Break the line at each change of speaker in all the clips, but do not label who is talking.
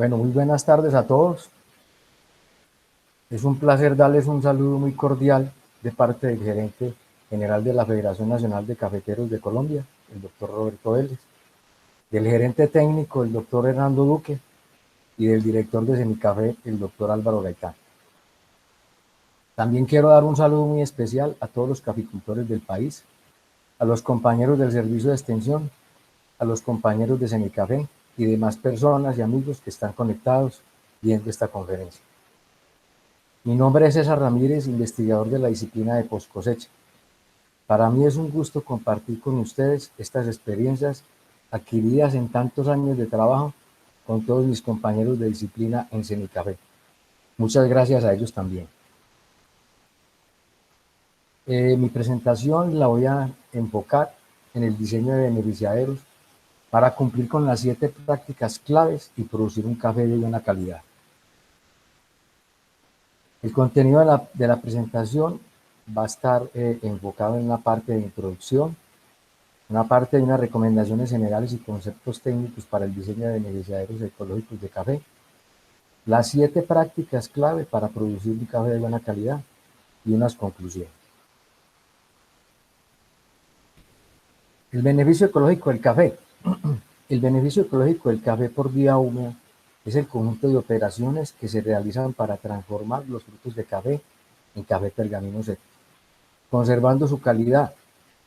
Bueno, muy buenas tardes a todos. Es un placer darles un saludo muy cordial de parte del gerente general de la Federación Nacional de Cafeteros de Colombia, el doctor Roberto Vélez, del gerente técnico, el doctor Hernando Duque, y del director de Semicafé, el doctor Álvaro Gaitán. También quiero dar un saludo muy especial a todos los caficultores del país, a los compañeros del servicio de extensión, a los compañeros de Semicafé y demás personas y amigos que están conectados viendo esta conferencia. Mi nombre es César Ramírez, investigador de la disciplina de postcosecha. Para mí es un gusto compartir con ustedes estas experiencias adquiridas en tantos años de trabajo con todos mis compañeros de disciplina en Semicafé. Muchas gracias a ellos también. Mi presentación la voy a enfocar en el diseño de beneficiaderos para cumplir con las 7 prácticas claves y producir un café de buena calidad. El contenido de la presentación va a estar enfocado en una parte de introducción, una parte de unas recomendaciones generales y conceptos técnicos para el diseño de beneficiaderos ecológicos de café, las 7 prácticas clave para producir un café de buena calidad y unas conclusiones. El beneficio ecológico del café. El beneficio ecológico del café por vía húmeda es el conjunto de operaciones que se realizan para transformar los frutos de café en café pergamino seco, conservando su calidad,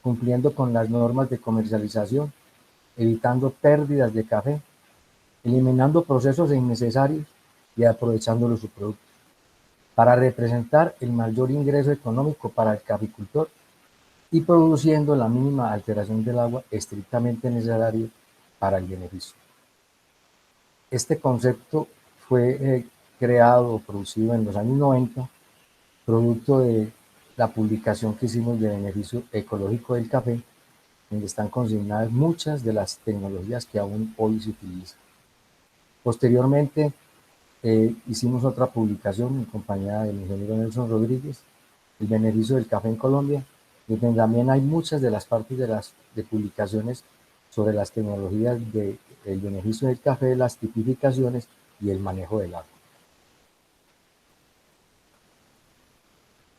cumpliendo con las normas de comercialización, evitando pérdidas de café, eliminando procesos innecesarios y aprovechándolo su producto, para representar el mayor ingreso económico para el caficultor y produciendo la mínima alteración del agua estrictamente necesaria para el beneficio. Este concepto fue creado o producido en los años 90, producto de la publicación que hicimos de beneficio ecológico del café, donde están consignadas muchas de las tecnologías que aún hoy se utilizan. Posteriormente, hicimos otra publicación en compañía del ingeniero Nelson Rodríguez, el beneficio del café en Colombia, donde también hay muchas de las partes de publicaciones sobre las tecnologías del beneficio del café, las tipificaciones y el manejo del agua.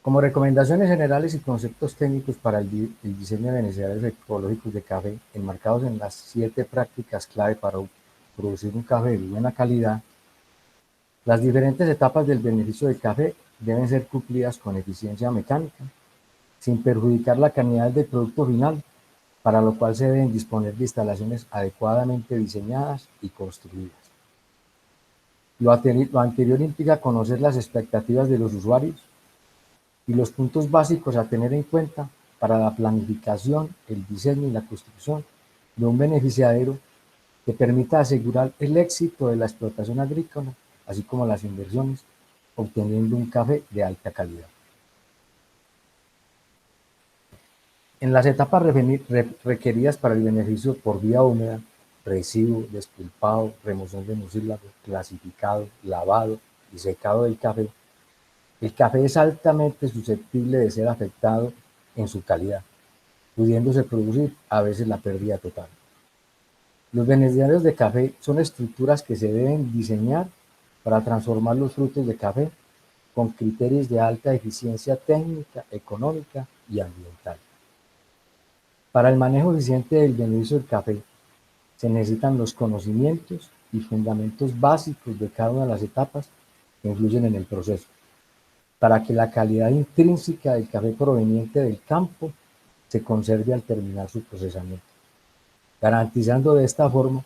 Como recomendaciones generales y conceptos técnicos para el diseño de beneficiarios ecológicos de café, enmarcados en las 7 prácticas clave para producir un café de buena calidad, las diferentes etapas del beneficio del café deben ser cumplidas con eficiencia mecánica, sin perjudicar la calidad del producto final, para lo cual se deben disponer de instalaciones adecuadamente diseñadas y construidas. Lo anterior implica conocer las expectativas de los usuarios y los puntos básicos a tener en cuenta para la planificación, el diseño y la construcción de un beneficiadero que permita asegurar el éxito de la explotación agrícola, así como las inversiones, obteniendo un café de alta calidad. En las etapas requeridas para el beneficio por vía húmeda, residuo, despulpado, remoción de mucílago, clasificado, lavado y secado del café, el café es altamente susceptible de ser afectado en su calidad, pudiéndose producir a veces la pérdida total. Los beneficiarios de café son estructuras que se deben diseñar para transformar los frutos de café con criterios de alta eficiencia técnica, económica y ambiental. Para el manejo eficiente del beneficio del café, se necesitan los conocimientos y fundamentos básicos de cada una de las etapas que influyen en el proceso, para que la calidad intrínseca del café proveniente del campo se conserve al terminar su procesamiento, garantizando de esta forma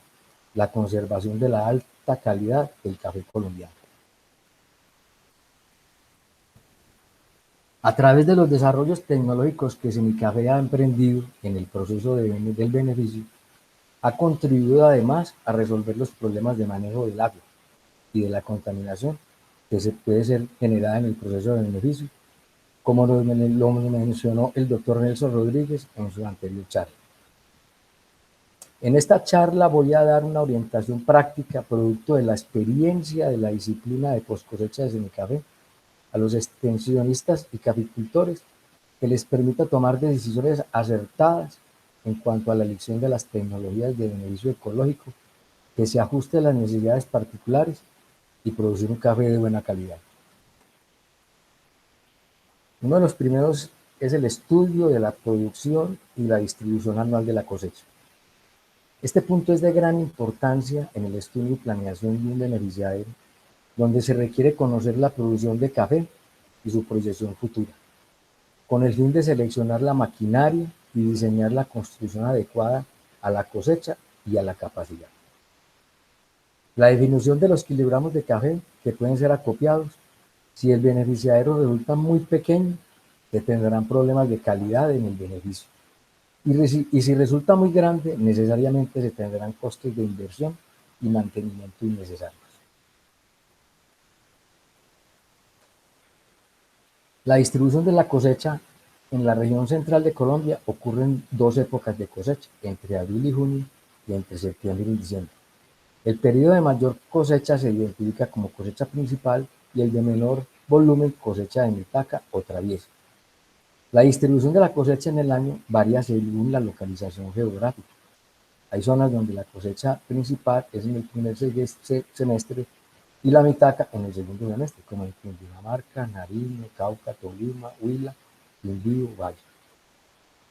la conservación de la alta calidad del café colombiano. A través de los desarrollos tecnológicos que Semicafé ha emprendido en el proceso del beneficio, ha contribuido además a resolver los problemas de manejo del agua y de la contaminación que se puede ser generada en el proceso de beneficio, como lo mencionó el doctor Nelson Rodríguez en su anterior charla. En esta charla voy a dar una orientación práctica producto de la experiencia de la disciplina de postcosecha de Semicafé a los extensionistas y caficultores, que les permita tomar decisiones acertadas en cuanto a la elección de las tecnologías de beneficio ecológico que se ajuste a las necesidades particulares y producir un café de buena calidad. Uno de los primeros es el estudio de la producción y la distribución anual de la cosecha. Este punto es de gran importancia en el estudio y planeación de un beneficiario, donde se requiere conocer la producción de café y su proyección futura, con el fin de seleccionar la maquinaria y diseñar la construcción adecuada a la cosecha y a la capacidad. La definición de los kilogramos de café que pueden ser acopiados. Si el beneficiario resulta muy pequeño, se tendrán problemas de calidad en el beneficio. Y si resulta muy grande, necesariamente se tendrán costos de inversión y mantenimiento innecesarios. La distribución de la cosecha en la región central de Colombia ocurre en dos épocas de cosecha, entre abril y junio y entre septiembre y diciembre. El periodo de mayor cosecha se identifica como cosecha principal y el de menor volumen cosecha de mitaca o traviesa. La distribución de la cosecha en el año varía según la localización geográfica. Hay zonas donde la cosecha principal es en el primer semestre y la mitaca en el segundo semestre, como en Cundinamarca, Nariño, Cauca, Tolima, Huila, Quindío, Valle.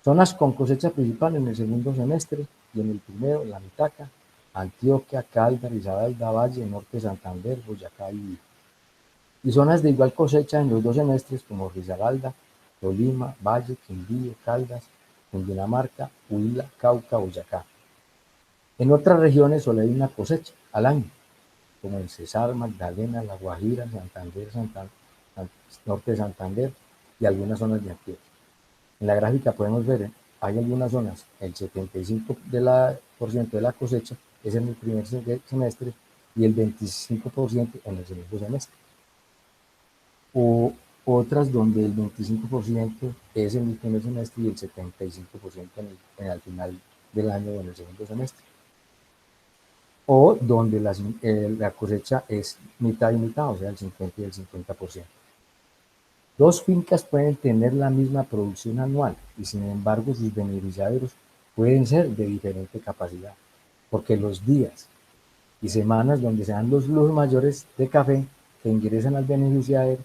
Zonas con cosecha principal en el segundo semestre y en el primero, la mitaca, Antioquia, Caldas, Risaralda, Valle, Norte Santander, Boyacá y Huila. Y zonas de igual cosecha en los dos semestres como Risaralda, Tolima, Valle, Quindío, Caldas, Cundinamarca, Huila, Cauca, Boyacá. En otras regiones solo hay una cosecha al año, como en Cesar, Magdalena, La Guajira, Santander, Norte de Santander y algunas zonas de Antioquia. En la gráfica podemos ver, hay algunas zonas, el 75% de la cosecha es en el primer semestre y el 25% en el segundo semestre. O otras donde el 25% es en el primer semestre y el 75% al final del año o en el segundo semestre. O donde la cosecha es mitad y mitad, o sea, el 50 y el 50%. Dos fincas pueden tener la misma producción anual y sin embargo sus beneficiarios pueden ser de diferente capacidad, porque los días y semanas donde se dan los flujos mayores de café que ingresan al beneficiario,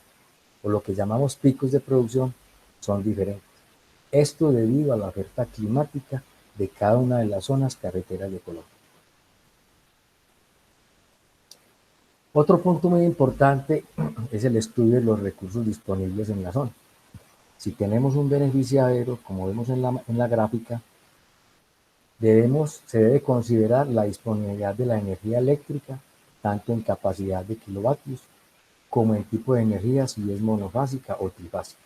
o lo que llamamos picos de producción, son diferentes. Esto debido a la oferta climática de cada una de las zonas carreteras de Colombia. Otro punto muy importante es el estudio de los recursos disponibles en la zona. Si tenemos un beneficiario, como vemos en la gráfica, se debe considerar la disponibilidad de la energía eléctrica, tanto en capacidad de kilovatios, como en tipo de energía, si es monofásica o trifásica.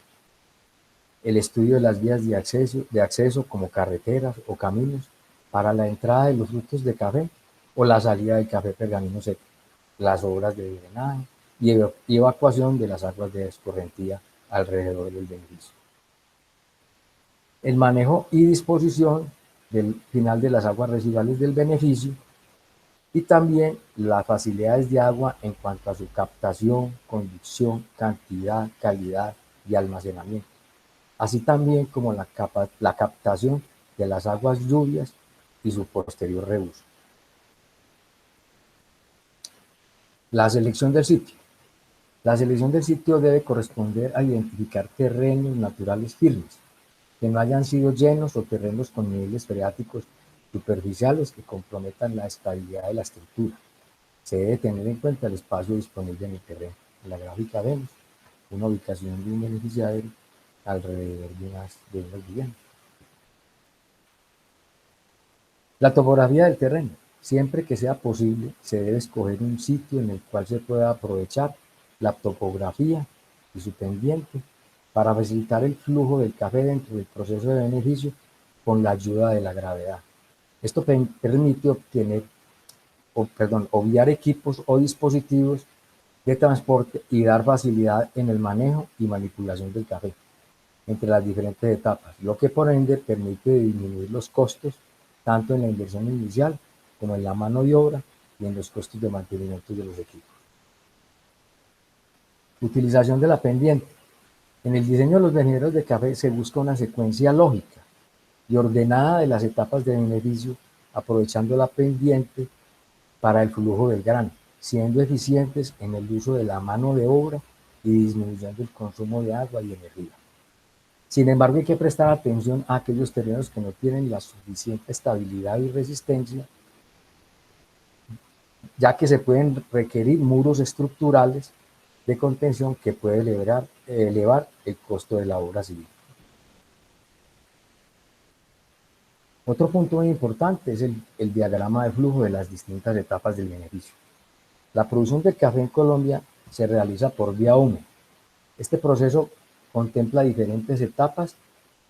El estudio de las vías de acceso como carreteras o caminos para la entrada de los frutos de café o la salida del café pergamino seco, las obras de drenaje y evacuación de las aguas de escorrentía alrededor del beneficio. El manejo y disposición del final de las aguas residuales del beneficio y también las facilidades de agua en cuanto a su captación, conducción, cantidad, calidad y almacenamiento, así también como la captación de las aguas lluvias y su posterior reuso. La selección del sitio. La selección del sitio debe corresponder a identificar terrenos naturales firmes, que no hayan sido llenos o terrenos con niveles freáticos superficiales que comprometan la estabilidad de la estructura. Se debe tener en cuenta el espacio disponible en el terreno. En la gráfica vemos una ubicación de un beneficiario alrededor de unas viviendas. La topografía del terreno. Siempre que sea posible, se debe escoger un sitio en el cual se pueda aprovechar la topografía y su pendiente para facilitar el flujo del café dentro del proceso de beneficio con la ayuda de la gravedad. Esto permite obviar equipos o dispositivos de transporte y dar facilidad en el manejo y manipulación del café entre las diferentes etapas, lo que por ende permite disminuir los costos tanto en la inversión inicial como en la mano de obra y en los costos de mantenimiento de los equipos. Utilización de la pendiente. En el diseño de los beneficios de café se busca una secuencia lógica y ordenada de las etapas de beneficio, aprovechando la pendiente para el flujo del grano, siendo eficientes en el uso de la mano de obra y disminuyendo el consumo de agua y energía. Sin embargo, hay que prestar atención a aquellos terrenos que no tienen la suficiente estabilidad y resistencia, ya que se pueden requerir muros estructurales de contención que puede elevar el costo de la obra civil. Otro punto muy importante es el diagrama de flujo de las distintas etapas del beneficio. La producción del café en Colombia se realiza por vía húmeda. Este proceso contempla diferentes etapas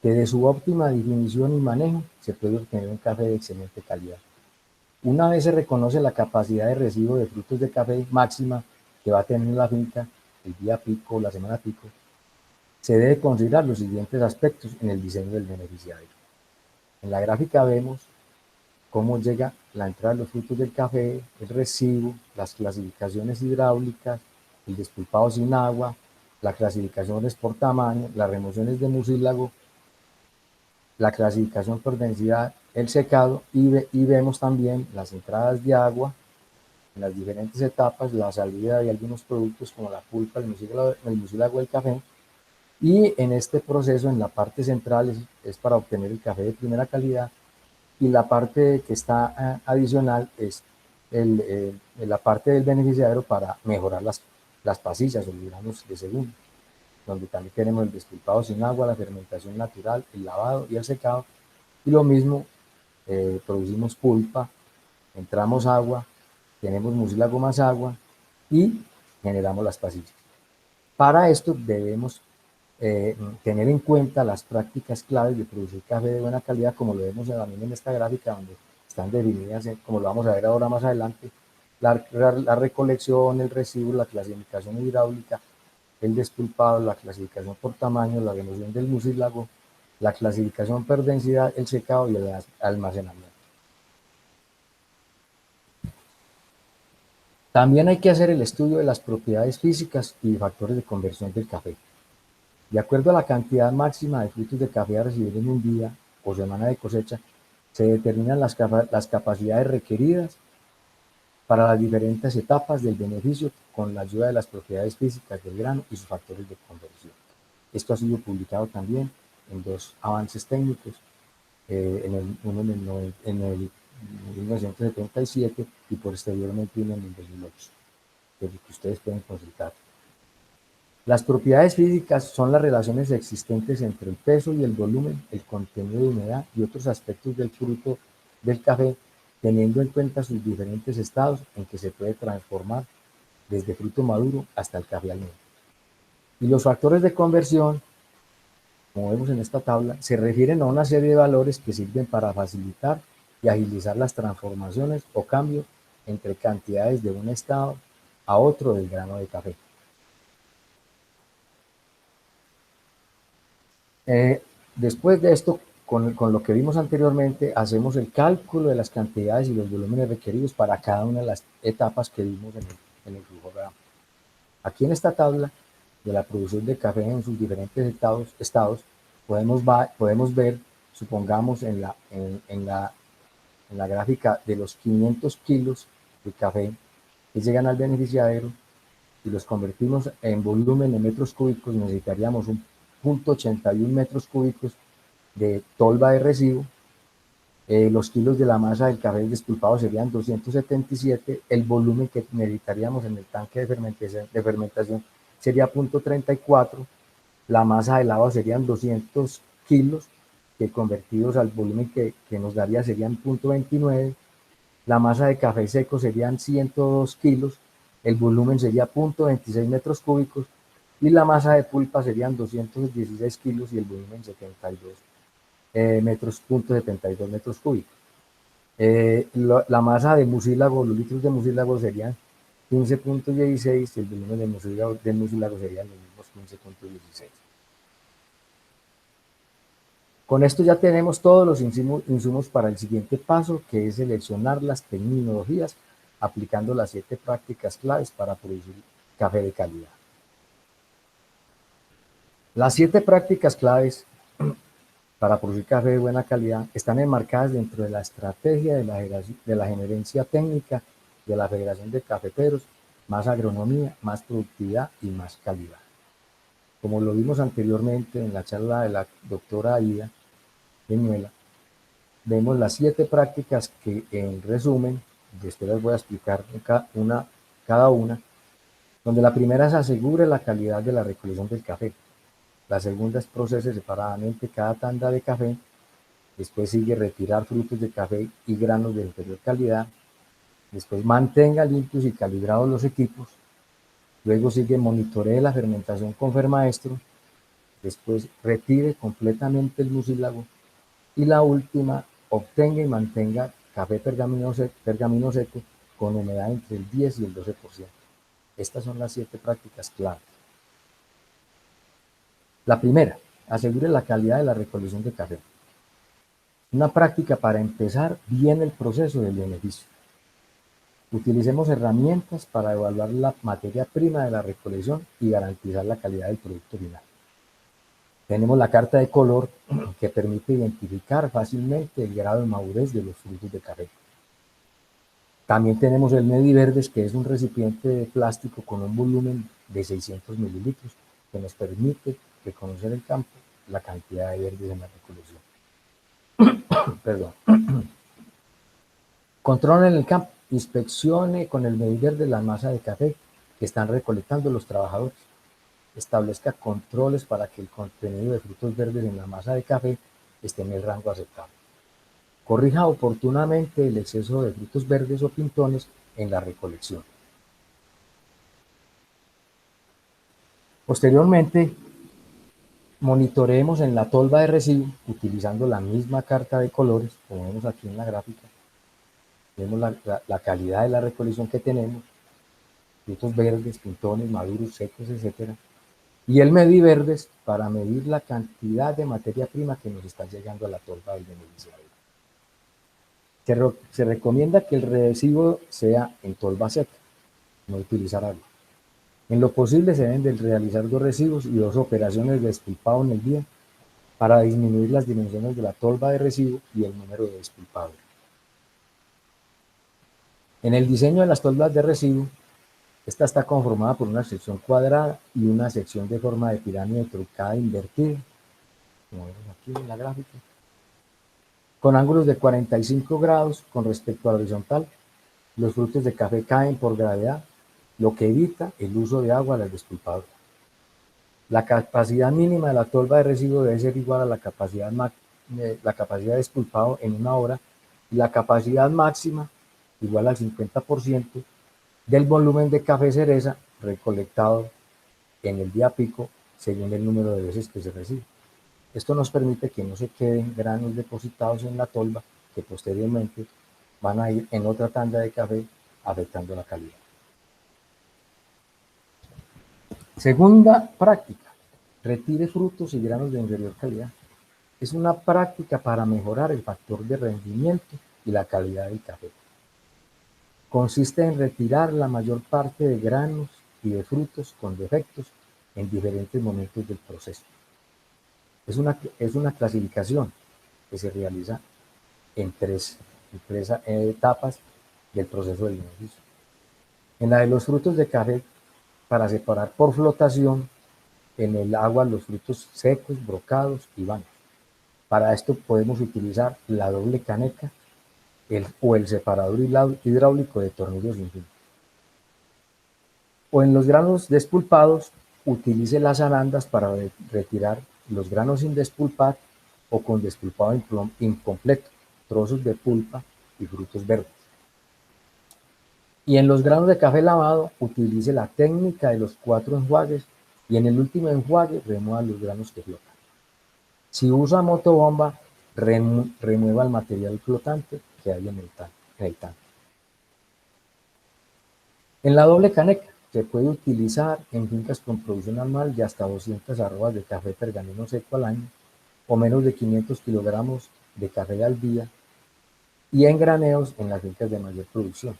que de su óptima definición y manejo se puede obtener un café de excelente calidad. Una vez se reconoce la capacidad de recibo de frutos de café máxima que va a tener la finca el día pico o la semana pico, se debe considerar los siguientes aspectos en el diseño del beneficiario. En la gráfica vemos cómo llega la entrada de los frutos del café, el recibo, las clasificaciones hidráulicas, el despulpado sin agua, las clasificaciones por tamaño, las remociones de mucílago, la clasificación por densidad, el secado y vemos también las entradas de agua en las diferentes etapas, la salida de algunos productos como la pulpa, el mucílago del café. Y en este proceso, en la parte central, es para obtener el café de primera calidad, y la parte que está adicional es la parte del beneficiario para mejorar las pasillas o los granos de segundo, donde también tenemos el despulpado sin agua, la fermentación natural, el lavado y el secado. Y lo mismo, producimos pulpa, entramos agua, tenemos mucílago más agua y generamos las pasillas. Para esto debemos tener en cuenta las prácticas claves de producir café de buena calidad, como lo vemos también en esta gráfica, donde están definidas, como lo vamos a ver ahora más adelante, la recolección, el recibo, la clasificación hidráulica, el despulpado, la clasificación por tamaño, la remoción del mucílago, la clasificación por densidad, el secado y el almacenamiento. También hay que hacer el estudio de las propiedades físicas y factores de conversión del café. De acuerdo a la cantidad máxima de frutos de café a recibir en un día o semana de cosecha, se determinan las capacidades requeridas para las diferentes etapas del beneficio con la ayuda de las propiedades físicas del grano y sus factores de conversión. Esto ha sido publicado también en dos avances técnicos, uno en el 1977 y posteriormente uno en el 2008, que ustedes pueden consultar. Las propiedades físicas son las relaciones existentes entre el peso y el volumen, el contenido de humedad y otros aspectos del fruto del café, teniendo en cuenta sus diferentes estados en que se puede transformar desde fruto maduro hasta el café almendro. Y los factores de conversión, como vemos en esta tabla, se refieren a una serie de valores que sirven para facilitar y agilizar las transformaciones o cambios entre cantidades de un estado a otro del grano de café. Después de esto, con lo que vimos anteriormente, hacemos el cálculo de las cantidades y los volúmenes requeridos para cada una de las etapas que vimos en el flujograma. Aquí en esta tabla de la producción de café en sus diferentes estados podemos ver, supongamos en la gráfica de los 500 kilos de café que llegan al beneficiario y los convertimos en volumen en metros cúbicos, necesitaríamos un 0.81 metros cúbicos de tolva de recibo. Los kilos de la masa del café despulpado serían 277, el volumen que necesitaríamos en el tanque de fermentación sería 0.34, la masa de lavado serían 200 kilos, que convertidos al volumen que nos daría serían 0.29, la masa de café seco serían 102 kilos, el volumen sería 0.26 metros cúbicos, y la masa de pulpa serían 216 kilos y el volumen 72 .72 metros cúbicos. La masa de mucílago, los litros de mucílago serían 15.16 y el volumen del mucílago serían los mismos 15.16. Con esto ya tenemos todos los insumos para el siguiente paso, que es seleccionar las tecnologías aplicando las 7 prácticas claves para producir café de calidad. Las 7 prácticas claves para producir café de buena calidad están enmarcadas dentro de la estrategia de la gerencia técnica de la Federación de Cafeteros, más agronomía, más productividad y más calidad. Como lo vimos anteriormente en la charla de la doctora Aida Peñuela, vemos las 7 prácticas que en resumen, después les voy a explicar cada una, donde la primera es asegure la calidad de la recolección del café. La segunda es procese separadamente cada tanda de café. Después sigue retirar frutos de café y granos de inferior calidad. Después mantenga limpios y calibrados los equipos. Luego sigue monitoree la fermentación con Fermaestro. Después retire completamente el mucílago. Y la última, obtenga y mantenga café pergamino seco con humedad entre el 10 y el 12%. Estas son las 7 prácticas clave. La primera, asegure la calidad de la recolección de café. Una práctica para empezar bien el proceso del beneficio. Utilicemos herramientas para evaluar la materia prima de la recolección y garantizar la calidad del producto final. Tenemos la carta de color que permite identificar fácilmente el grado de madurez de los frutos de café. También tenemos el Mediverdes, que es un recipiente de plástico con un volumen de 600 mililitros que nos permite reconocer en campo la cantidad de verdes en la recolección. Perdón. Control en el campo. Inspeccione con el Mediverde la masa de café que están recolectando los trabajadores. Establezca controles para que el contenido de frutos verdes en la masa de café esté en el rango aceptable. Corrija oportunamente el exceso de frutos verdes o pintones en la recolección. Posteriormente, monitoreemos en la tolva de residuo utilizando la misma carta de colores, como vemos aquí en la gráfica. Vemos la calidad de la recolección que tenemos, frutos verdes, pintones, maduros, secos, etc. Y el Mediverdes para medir la cantidad de materia prima que nos está llegando a la tolva del beneficiario. Se recomienda que el residuo sea en tolva seca, no utilizar agua. En lo posible se deben de realizar 2 recibos y 2 operaciones de despulpado en el día para disminuir las dimensiones de la tolva de residuo y el número de despulpados. En el diseño de las tolvas de residuo, esta está conformada por una sección cuadrada y una sección de forma de pirámide truncada e invertida, como vemos aquí en la gráfica, con ángulos de 45 grados con respecto a la horizontal. Los frutos de café caen por gravedad, lo que evita el uso de agua al despulpador. La capacidad mínima de la tolva de residuo debe ser igual a la capacidad de despulpado en 1 hora y la capacidad máxima igual al 50% del volumen de café cereza recolectado en el día pico según el número de veces que se recibe. Esto nos permite que no se queden granos depositados en la tolva que posteriormente van a ir en otra tanda de café afectando la calidad. Segunda práctica, retire frutos y granos de inferior calidad. Es una práctica para mejorar el factor de rendimiento y la calidad del café. Consiste en retirar la mayor parte de granos y de frutos con defectos en diferentes momentos del proceso. Es una clasificación que se realiza en tres etapas del proceso del beneficio. En la de los frutos de café, para separar por flotación en el agua los frutos secos, brocados y vanos. Para esto podemos utilizar la doble caneca o el separador hidráulico de tornillos sin fin. O en los granos despulpados, utilice las arandas para retirar los granos sin despulpar o con despulpado incompleto, trozos de pulpa y frutos verdes. Y en los granos de café lavado, utilice la técnica de los 4 enjuagues y en el último enjuague remueva los granos que flotan. Si usa motobomba, remueva el material flotante que hay en el tanque. En la doble caneca se puede utilizar en fincas con producción anual de hasta 200 arrobas de café pergamino seco al año o menos de 500 kilogramos de café al día y en graneos en las fincas de mayor producción.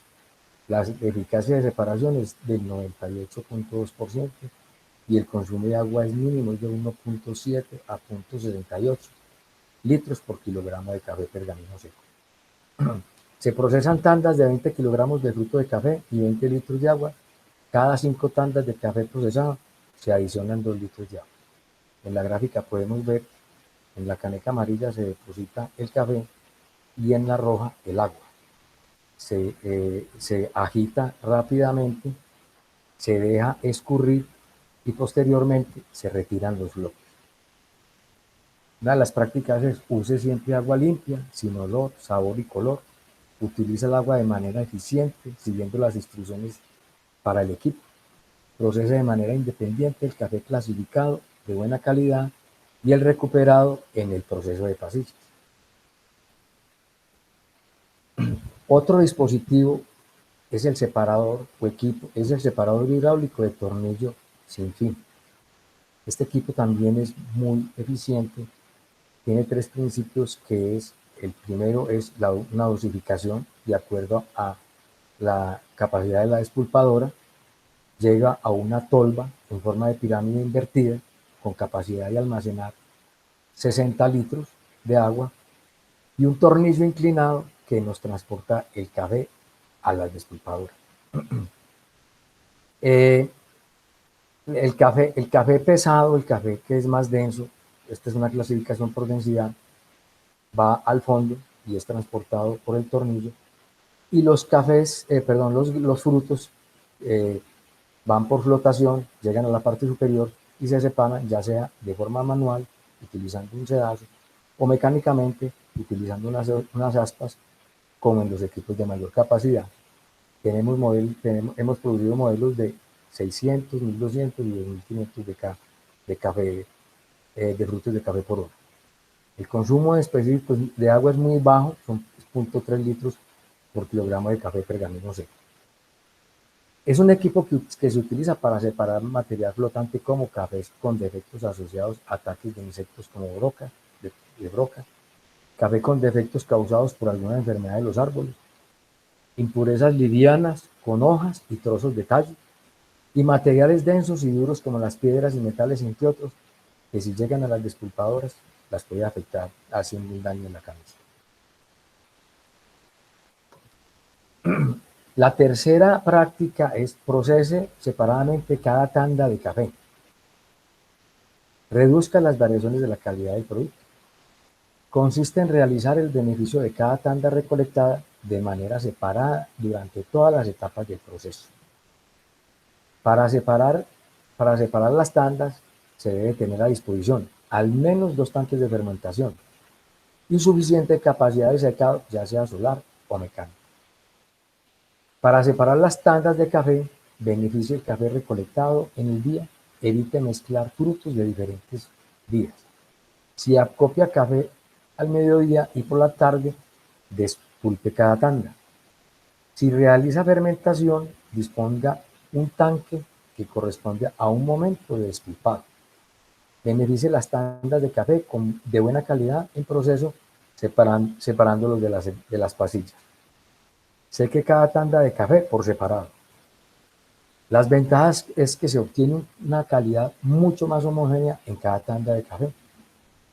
La eficacia de separación es del 98.2% y el consumo de agua es mínimo, es de 1.7 a 0.68 litros por kilogramo de café pergamino seco. Se procesan tandas de 20 kilogramos de fruto de café y 20 litros de agua. Cada 5 tandas de café procesado se adicionan 2 litros de agua. En la gráfica podemos ver, en la caneca amarilla se deposita el café y en la roja el agua. Se agita rápidamente, se deja escurrir y posteriormente se retiran los bloques. Una de las prácticas es use siempre agua limpia, sin olor, sabor y color. Utiliza el agua de manera eficiente, siguiendo las instrucciones para el equipo. Procese de manera independiente el café clasificado de buena calidad y el recuperado en el proceso de pasillas. Otro dispositivo es el separador o equipo, es el separador hidráulico de tornillo sin fin. Este equipo también es muy eficiente, tiene 3 principios, que es, el primero es una dosificación de acuerdo a la capacidad de la despulpadora. Llega a una tolva en forma de pirámide invertida con capacidad de almacenar 60 litros de agua y un tornillo inclinado que nos transporta el café a la despulpadora. El café pesado, el café que es más denso, esta es una clasificación por densidad, va al fondo y es transportado por el tornillo. Y los los frutos van por flotación, llegan a la parte superior y se separan, ya sea de forma manual, utilizando un sedazo, o mecánicamente, utilizando unas aspas, como en los equipos de mayor capacidad. Hemos producido modelos de 600, 1200 y 2500 de café, de frutos de café por hora. El consumo específico de agua es muy bajo, son 0.3 litros por kilogramo de café pergamino seco. Es un equipo que se utiliza para separar material flotante como cafés con defectos asociados a ataques de insectos como broca, café con defectos causados por alguna enfermedad de los árboles, impurezas livianas con hojas y trozos de tallo, y materiales densos y duros como las piedras y metales, entre otros, que si llegan a las despulpadoras las puede afectar, haciendo un daño en la cabeza. La tercera práctica es procese separadamente cada tanda de café. Reduzca las variaciones de la calidad del producto. Consiste en realizar el beneficio de cada tanda recolectada de manera separada durante todas las etapas del proceso. Para separar las tandas se debe tener a disposición al menos 2 tanques de fermentación y suficiente capacidad de secado, ya sea solar o mecánico. Para separar las tandas de café, beneficie el café recolectado en el día, evite mezclar frutos de diferentes días. Si acopia café al mediodía y por la tarde, despulpe cada tanda. Si realiza fermentación, disponga un tanque que corresponde a un momento de despulpado. Beneficie las tandas de café de buena calidad en proceso, separándolos de las pasillas. Seque cada tanda de café por separado. Las ventajas es que se obtiene una calidad mucho más homogénea en cada tanda de café.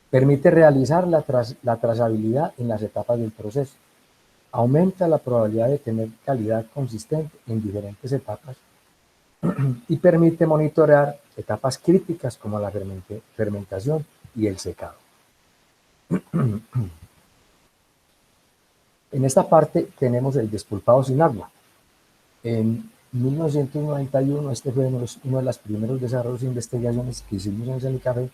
Permite realizar la trazabilidad en las etapas del proceso. Aumenta la probabilidad de tener calidad consistente en diferentes etapas y permite monitorear etapas críticas como la fermentación y el secado. En esta parte tenemos el despulpado sin agua. En 1991 este fue uno de los primeros desarrollos e investigaciones que hicimos en Cenicafé,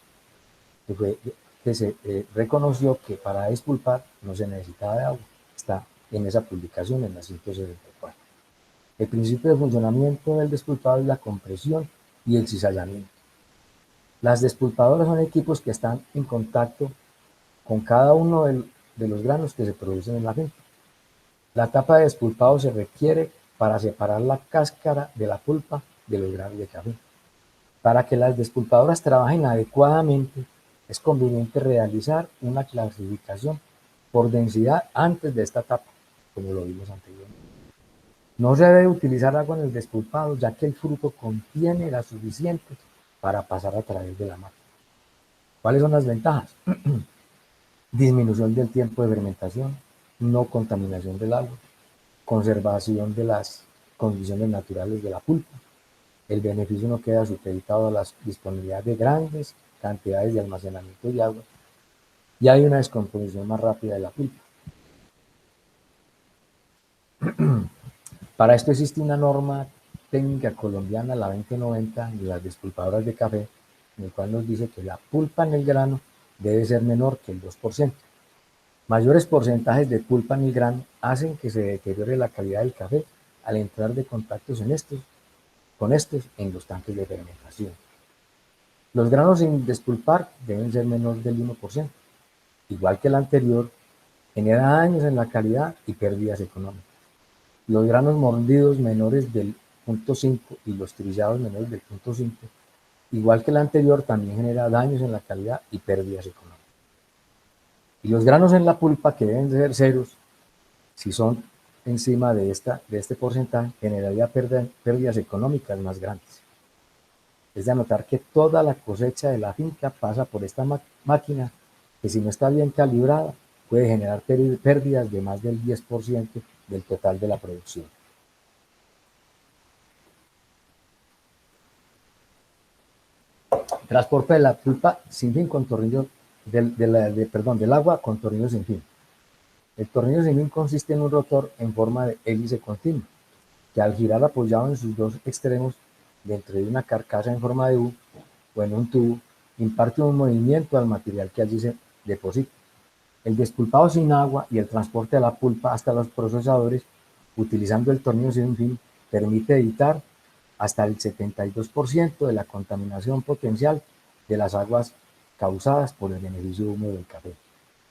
que se reconoció que para despulpar no se necesitaba de agua. Está en esa publicación, en la 164. El principio de funcionamiento del despulpado es la compresión y el cizallamiento. Las despulpadoras son equipos que están en contacto con cada uno de los granos que se producen en la finca. La etapa de despulpado se requiere para separar la cáscara de la pulpa de los granos de café. Para que las despulpadoras trabajen adecuadamente, es conveniente realizar una clasificación por densidad antes de esta etapa, como lo vimos anteriormente. No se debe utilizar agua en el despulpado, ya que el fruto contiene la suficiente para pasar a través de la máquina. ¿Cuáles son las ventajas? Disminución del tiempo de fermentación, no contaminación del agua, conservación de las condiciones naturales de la pulpa. El beneficio no queda supeditado a la disponibilidad de grandes cantidades de almacenamiento de agua y hay una descomposición más rápida de la pulpa. Para esto existe una norma técnica colombiana, la 2090, de las despulpadoras de café, en el cual nos dice que la pulpa en el grano debe ser menor que el 2%. Mayores porcentajes de pulpa en el grano hacen que se deteriore la calidad del café al entrar de contactos con estos en los tanques de fermentación. Los granos sin despulpar deben ser menor del 1%. Igual que el anterior, genera daños en la calidad y pérdidas económicas. Los granos mordidos menores del 0.5 y los trillados menores del 0.5, igual que el anterior, también genera daños en la calidad y pérdidas económicas. Y los granos en la pulpa, que deben ser ceros, si son encima de este porcentaje, generaría pérdidas económicas más grandes. Es de anotar que toda la cosecha de la finca pasa por esta máquina, que si no está bien calibrada, puede generar pérdidas de más del 10% del total de la producción. Transporte de la pulpa sin fin con tornillo del agua con tornillo sin fin. El tornillo sin fin consiste en un rotor en forma de hélice continua, que al girar apoyado en sus dos extremos dentro de una carcasa en forma de U o en un tubo, imparte un movimiento al material que allí se deposita. El despulpado sin agua y el transporte de la pulpa hasta los procesadores, utilizando el tornillo sin fin, permite evitar hasta el 72% de la contaminación potencial de las aguas causadas por el beneficio húmedo del café.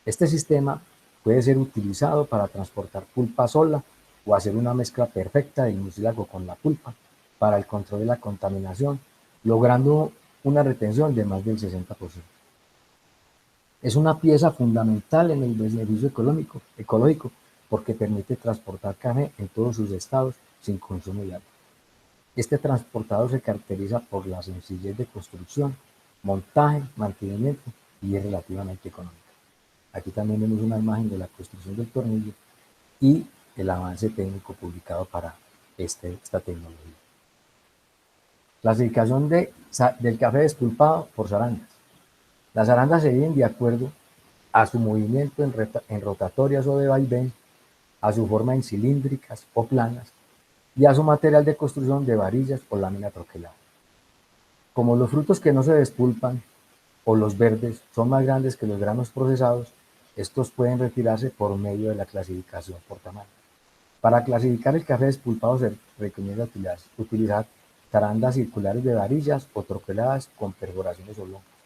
Este sistema puede ser utilizado para transportar pulpa sola o hacer una mezcla perfecta del mucílago con la pulpa para el control de la contaminación, logrando una retención de más del 60%. Es una pieza fundamental en el beneficio ecológico porque permite transportar café en todos sus estados sin consumo de agua. Este transportador se caracteriza por la sencillez de construcción, montaje, mantenimiento y es relativamente económico. Aquí también vemos una imagen de la construcción del tornillo y el avance técnico publicado para esta tecnología. Clasificación del café despulpado por zarandas. Las zarandas se dividen de acuerdo a su movimiento en rotatorias o de vaivén, a su forma en cilíndricas o planas y a su material de construcción de varillas o lámina troquelada. Como los frutos que no se despulpan o los verdes son más grandes que los granos procesados, estos pueden retirarse por medio de la clasificación por tamaño. Para clasificar el café despulpado se recomienda utilizar zarandas circulares de varillas o troqueladas con perforaciones oblongas.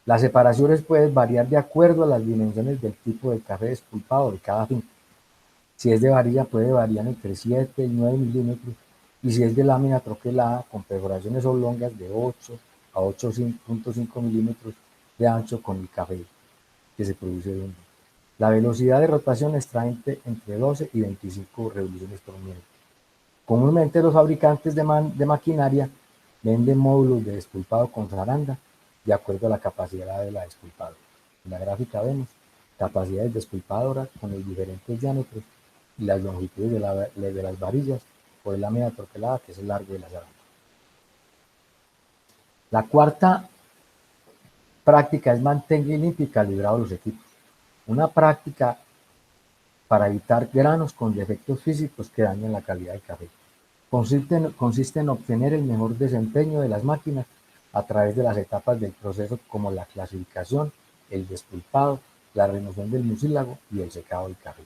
Las separaciones pueden variar de acuerdo a las dimensiones del tipo de café despulpado de cada finca. Si es de varilla puede variar entre 7 y 9 milímetros y si es de lámina troquelada con perforaciones oblongas de 8 a 8.5 milímetros de ancho con el café que se produce de un día. La velocidad de rotación está entre 12 y 25 revoluciones por minuto. Comúnmente los fabricantes de maquinaria venden módulos de despulpado con zaranda de acuerdo a la capacidad de la despulpadora. En la gráfica vemos capacidades despulpadoras con los diferentes diámetros y las longitudes de las varillas por el lámina troquelada, que es el largo de la zaranda. La cuarta práctica es mantener limpio y calibrados los equipos. Una práctica para evitar granos con defectos físicos que dañen la calidad del café. Consiste en obtener el mejor desempeño de las máquinas a través de las etapas del proceso como la clasificación, el despulpado, la remoción del mucílago y el secado del café.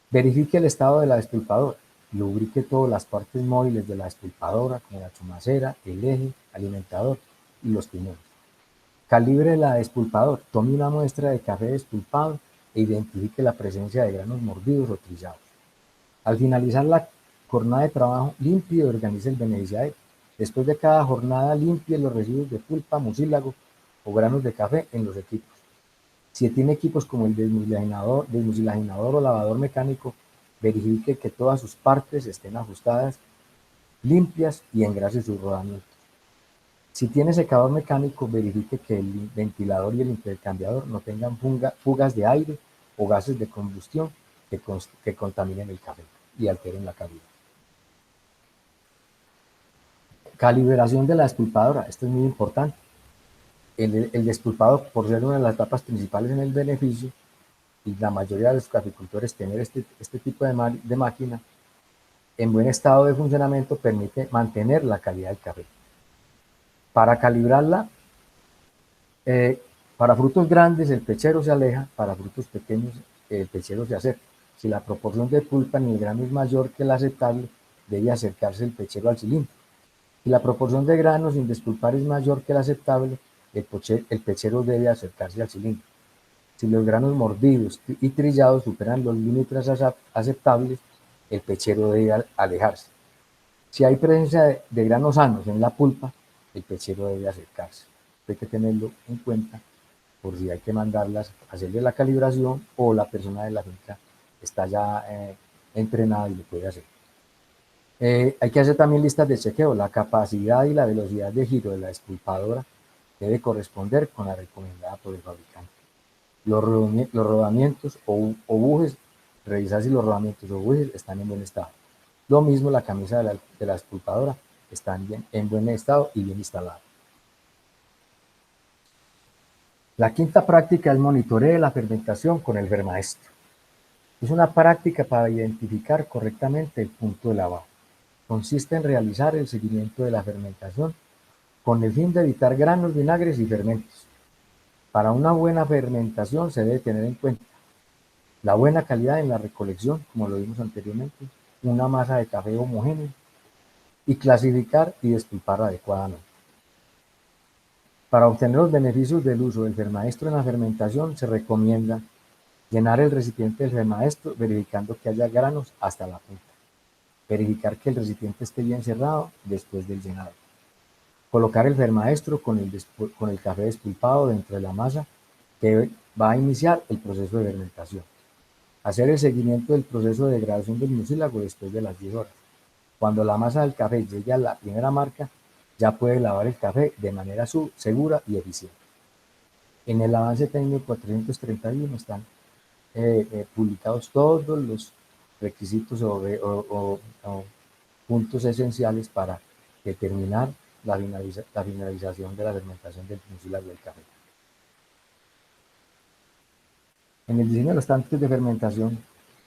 Verifique el estado de la despulpadora. Lubrique todas las partes móviles de la despulpadora como la chumacera, el eje, alimentador y los piñones. Calibre la despulpadora. Tome una muestra de café despulpado e identifique la presencia de granos mordidos o trillados. Al finalizar la jornada de trabajo, limpie y organice el beneficiario. Después de cada jornada, limpie los residuos de pulpa, mucílago o granos de café en los equipos. Si tiene equipos como el desmucilaginador o lavador mecánico, verifique que todas sus partes estén ajustadas, limpias y engrase sus rodamientos. Si tiene secador mecánico, verifique que el ventilador y el intercambiador no tengan fugas de aire o gases de combustión que contaminen el café y alteren la calidad. Calibración de la despulpadora, esto es muy importante. El despulpado, por ser una de las etapas principales en el beneficio, y la mayoría de los caficultores tener este tipo de máquina en buen estado de funcionamiento permite mantener la calidad del café. Para calibrarla, para frutos grandes el pechero se aleja, para frutos pequeños el pechero se acerca. Si la proporción de pulpa en el grano es mayor que la aceptable, debe acercarse el pechero al cilindro. Si la proporción de granos sin despulpar es mayor que la aceptable, el pechero debe acercarse al cilindro. Si los granos mordidos y trillados superan los límites aceptables, el pechero debe alejarse. Si hay presencia de granos sanos en la pulpa, el pechero debe acercarse. Hay que tenerlo en cuenta por si hay que mandarlas a hacerle la calibración o la persona de la finca está ya entrenada y lo puede hacer. Hay que hacer también listas de chequeo. La capacidad y la velocidad de giro de la despulpadora debe corresponder con la recomendada por el fabricante. Los rodamientos o bujes, revisar si los rodamientos o bujes están en buen estado. Lo mismo la camisa de la despulpadora, están en buen estado y bien instalada. La quinta práctica es monitoreo de la fermentación con el Fermaestro. Es una práctica para identificar correctamente el punto de lavado. Consiste en realizar el seguimiento de la fermentación con el fin de evitar granos, vinagres y fermentos. Para una buena fermentación se debe tener en cuenta la buena calidad en la recolección, como lo vimos anteriormente, una masa de café homogénea y clasificar y despulpar adecuadamente. Para obtener los beneficios del uso del Fermaestro en la fermentación se recomienda llenar el recipiente del Fermaestro verificando que haya granos hasta la punta. Verificar que el recipiente esté bien cerrado después del llenado. Colocar el Fermaestro con el café despulpado dentro de la masa que va a iniciar el proceso de fermentación. Hacer el seguimiento del proceso de degradación del mucílago después de las 10 horas. Cuando la masa del café llegue a la primera marca, ya puede lavar el café de manera segura y eficiente. En el avance técnico 431 están publicados todos los requisitos o puntos esenciales para determinar la finalización de la fermentación del mucílago del café. En el diseño de los tanques de fermentación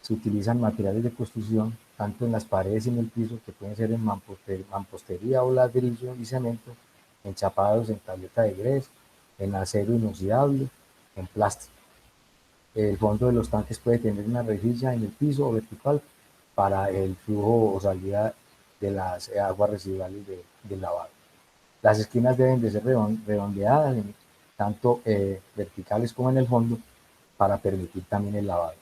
se utilizan materiales de construcción tanto en las paredes y en el piso, que pueden ser en mampostería o ladrillo y cemento, enchapados en tableta de grés, en acero inoxidable, en plástico. El fondo de los tanques puede tener una rejilla en el piso o vertical para el flujo o salida de las aguas residuales del lavado. Las esquinas deben de ser redondeadas, tanto verticales como en el fondo, para permitir también el lavado.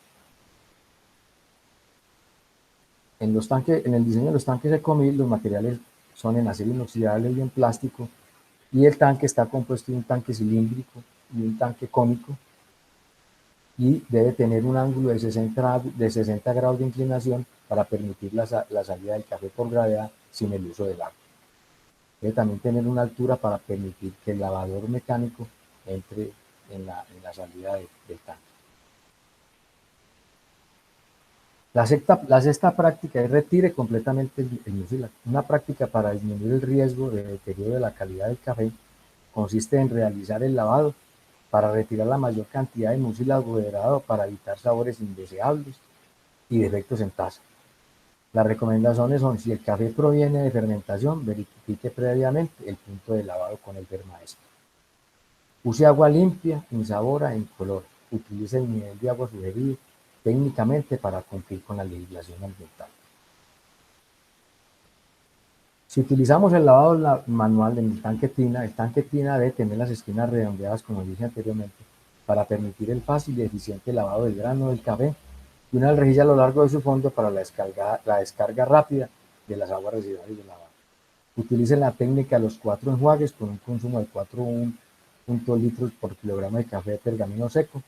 En el diseño de los tanques Ecomil, los materiales son en acero inoxidable y en plástico, y el tanque está compuesto de un tanque cilíndrico y un tanque cónico, y debe tener un ángulo de 60 grados de inclinación para permitir la salida del café por gravedad sin el uso del agua. Debe también tener una altura para permitir que el lavador mecánico entre en la salida del tanque. La sexta práctica es retire completamente el mucílago. Una práctica para disminuir el riesgo de deterioro de la calidad del café consiste en realizar el lavado para retirar la mayor cantidad de mucílago degradado para evitar sabores indeseables y defectos en taza. Las recomendaciones son: si el café proviene de fermentación, verifique previamente el punto de lavado con el Fermaestro. Use agua limpia, insabora e incolora. Utilice el nivel de agua sugerido técnicamente para cumplir con la legislación ambiental. Si utilizamos el lavado manual en el tanque tina debe tener las esquinas redondeadas, como dije anteriormente, para permitir el fácil y eficiente lavado del grano del café, y una rejilla a lo largo de su fondo para la descarga rápida de las aguas residuales del lavado. Utilicen la técnica de los 4 enjuagues con un consumo de 4,1 litros por kilogramo de café de pergamino seco,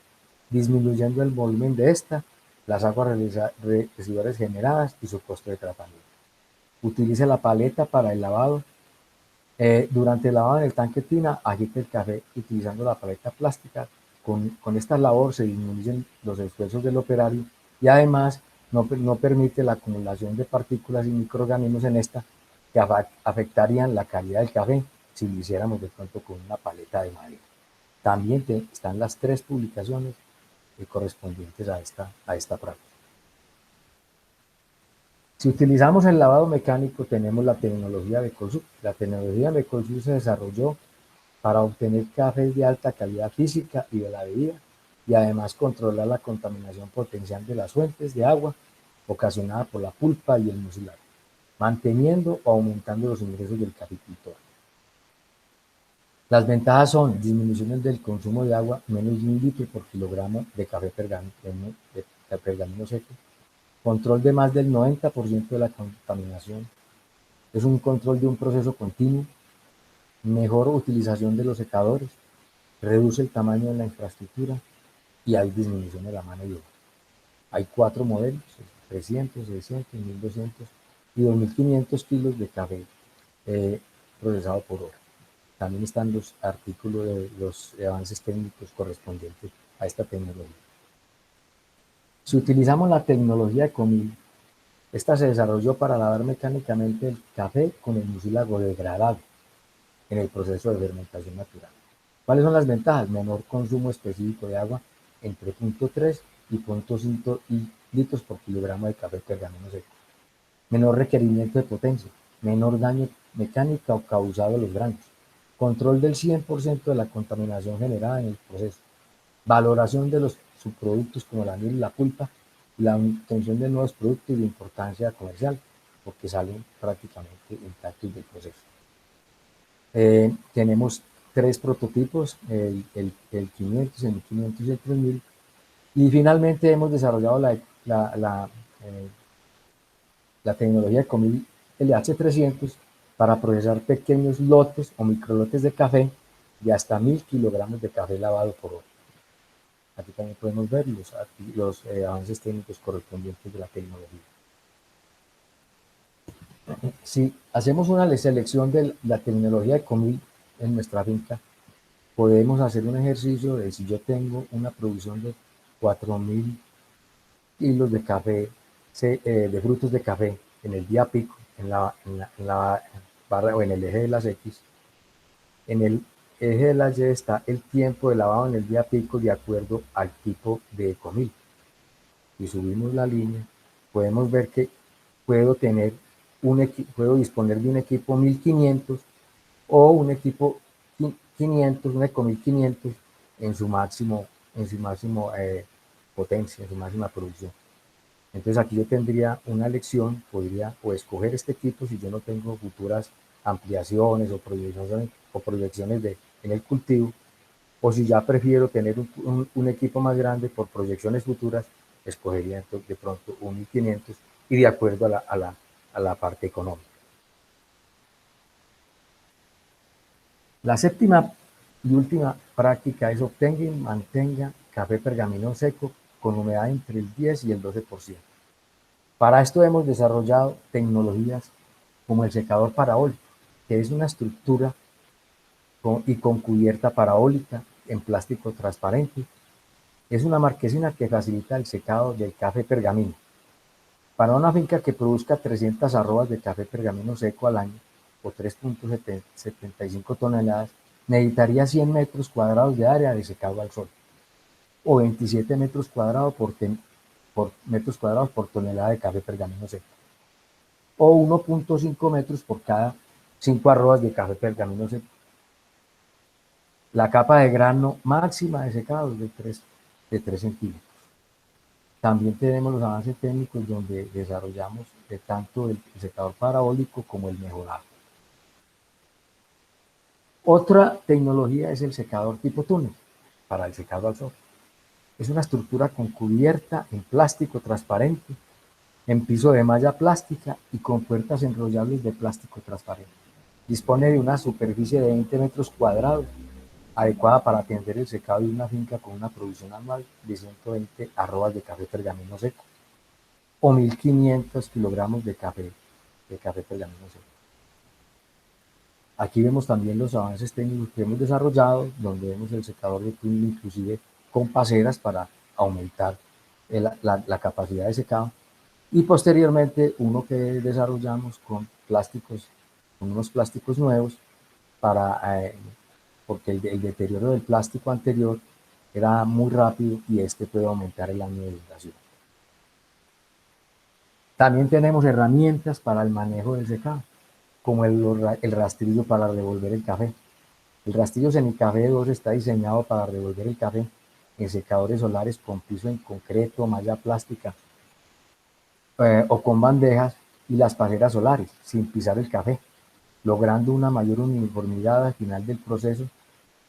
disminuyendo el volumen de las aguas residuales generadas y su costo de tratamiento. Utilice la paleta para el lavado. Durante el lavado en el tanque tina, agite el café utilizando la paleta plástica Con esta labor se disminuyen los esfuerzos del operario y además no permite la acumulación de partículas y microorganismos en esta que afectarían la calidad del café si lo hiciéramos de pronto con una paleta de madera. También están las 3 publicaciones correspondientes a esta práctica. Si utilizamos el lavado mecánico, tenemos la tecnología de Colsub. La tecnología de Colsub se desarrolló para obtener cafés de alta calidad física y de la bebida, y además controlar la contaminación potencial de las fuentes de agua ocasionada por la pulpa y el mucilado, manteniendo o aumentando los ingresos del caficultor. Las ventajas son disminuciones del consumo de agua, menos de 1 litro por kilogramo de café pergamino seco, control de más del 90% de la contaminación, es un control de un proceso continuo, mejor utilización de los secadores, reduce el tamaño de la infraestructura y hay disminución de la mano de obra. Hay 4 modelos, 300, 600, 1200 y 2500 kilos de café procesado por hora. También están los artículos de los avances técnicos correspondientes a esta tecnología. Si utilizamos la tecnología de Comil, esta se desarrolló para lavar mecánicamente el café con el mucílago degradado en el proceso de fermentación natural. ¿Cuáles son las ventajas? Menor consumo específico de agua entre 0.3 y 0.5 litros por kilogramo de café pergamino seco. Menor requerimiento de potencia, menor daño mecánico o causado a los granos. Control del 100% de la contaminación generada en el proceso. Valoración de los subproductos como la miel y la pulpa y la obtención de nuevos productos de importancia comercial, porque salen prácticamente intactos del proceso. Tenemos 3 prototipos, el 500, el 1500 y el 3000, y finalmente hemos desarrollado la tecnología de Comil LH300 para procesar pequeños lotes o microlotes de café de hasta 1000 kilogramos de café lavado por hora. Aquí también podemos ver los avances técnicos correspondientes de la tecnología. Si hacemos una selección de la tecnología de Comil en nuestra finca, podemos hacer un ejercicio de si yo tengo una producción de 4000 kilos de café, de frutos de café en el día pico, en la barra o en el eje de las X, en el eje de las Y está el tiempo de lavado en el día pico de acuerdo al tipo de Comil. Si subimos la línea, podemos ver que puedo disponer de un equipo 1500 o un equipo 500, un Eco 1500 en su máximo potencia, en su máxima producción. Entonces aquí yo tendría una elección, podría o escoger este equipo si yo no tengo futuras ampliaciones o proyecciones en el cultivo, o si ya prefiero tener un equipo más grande por proyecciones futuras, escogería entonces de pronto un 1500 y de acuerdo a la parte económica. La séptima y última práctica es obtenga y mantenga café pergamino seco con humedad entre el 10 y el 12%. Para esto hemos desarrollado tecnologías como el secador parabólico, que es una estructura con cubierta parabólica en plástico transparente. Es una marquesina que facilita el secado del café pergamino. Para una finca que produzca 300 arrobas de café pergamino seco al año, o 3.75 toneladas, necesitaría 100 metros cuadrados de área de secado al sol, o 27 metros cuadrados por tonelada de café pergamino seco, o 1.5 metros por cada 5 arrobas de café pergamino seco. La capa de grano máxima de secado es de 3 centímetros. También tenemos los avances técnicos donde desarrollamos tanto el secador parabólico como el mejorado. Otra tecnología es el secador tipo túnel para el secado al sol. Es una estructura con cubierta en plástico transparente, en piso de malla plástica y con puertas enrollables de plástico transparente. Dispone de una superficie de 20 metros cuadrados, adecuada para atender el secado de una finca con una producción anual de 120 arrobas de café pergamino seco o 1500 kilogramos de café pergamino seco. Aquí vemos también los avances técnicos que hemos desarrollado, donde vemos el secador de túnel inclusive con paseras para aumentar la capacidad de secado, y posteriormente uno que desarrollamos con plásticos, con unos plásticos nuevos, porque el deterioro del plástico anterior era muy rápido y este puede aumentar el año de duración. También tenemos herramientas para el manejo del secado, como el rastrillo para revolver el café. El rastrillo Semicafé 2 está diseñado para revolver el café en secadores solares con piso en concreto, malla plástica o con bandejas y las pajeras solares, sin pisar el café, logrando una mayor uniformidad al final del proceso,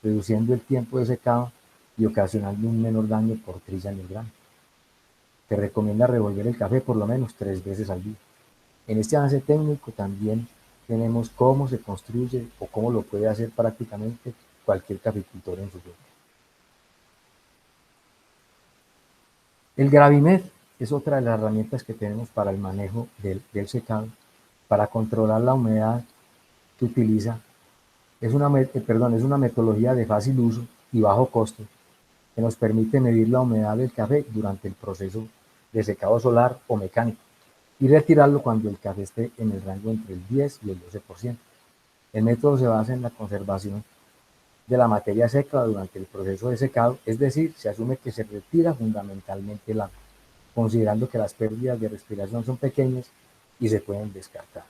reduciendo el tiempo de secado y ocasionando un menor daño por trilla en el grano. Se recomienda revolver el café por lo menos 3 veces al día. En este avance técnico también tenemos cómo se construye o cómo lo puede hacer prácticamente cualquier caficultor en su finca. El Gravimet es otra de las herramientas que tenemos para el manejo del secado, para controlar la humedad que utiliza. Es una metodología de fácil uso y bajo costo que nos permite medir la humedad del café durante el proceso de secado solar o mecánico y retirarlo cuando el café esté en el rango entre el 10 y el 12%. El método se basa en la conservación de la materia seca durante el proceso de secado, es decir, se asume que se retira fundamentalmente el agua, considerando que las pérdidas de respiración son pequeñas y se pueden descartar.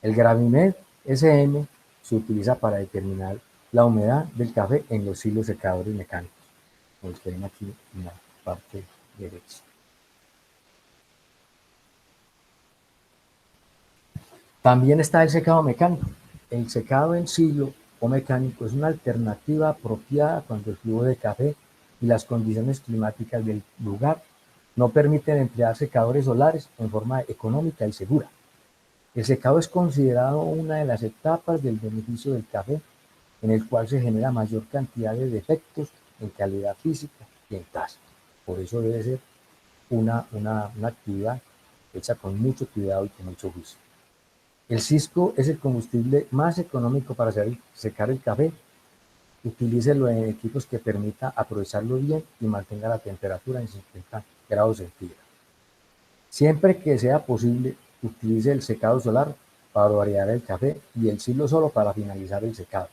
El Gravimet SM se utiliza para determinar la humedad del café en los hilos secadores mecánicos, como los ven aquí en la parte derecha. También está el secado mecánico. El secado en silo o mecánico es una alternativa apropiada cuando el flujo de café y las condiciones climáticas del lugar no permiten emplear secadores solares en forma económica y segura. El secado es considerado una de las etapas del beneficio del café, en el cual se genera mayor cantidad de defectos en calidad física y en tasa. Por eso debe ser una actividad hecha con mucho cuidado y con mucho juicio. El Cisco es el combustible más económico para secar el café. Utilícelo en equipos que permita aprovecharlo bien y mantenga la temperatura en 50 grados centígrados. Siempre que sea posible, utilice el secado solar para variar el café y el silo solo para finalizar el secado.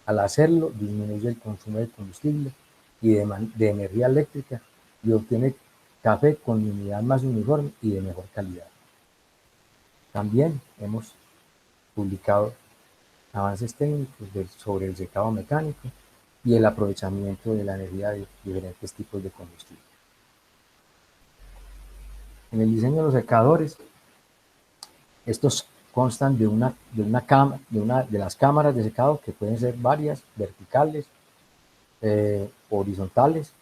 Al hacerlo, disminuye el consumo de combustible y de energía eléctrica y obtiene café con unidad más uniforme y de mejor calidad. También hemos publicado avances técnicos sobre el secado mecánico y el aprovechamiento de la energía de diferentes tipos de combustible. En el diseño de los secadores, estos constan de las cámaras de secado, que pueden ser varias, verticales, horizontales,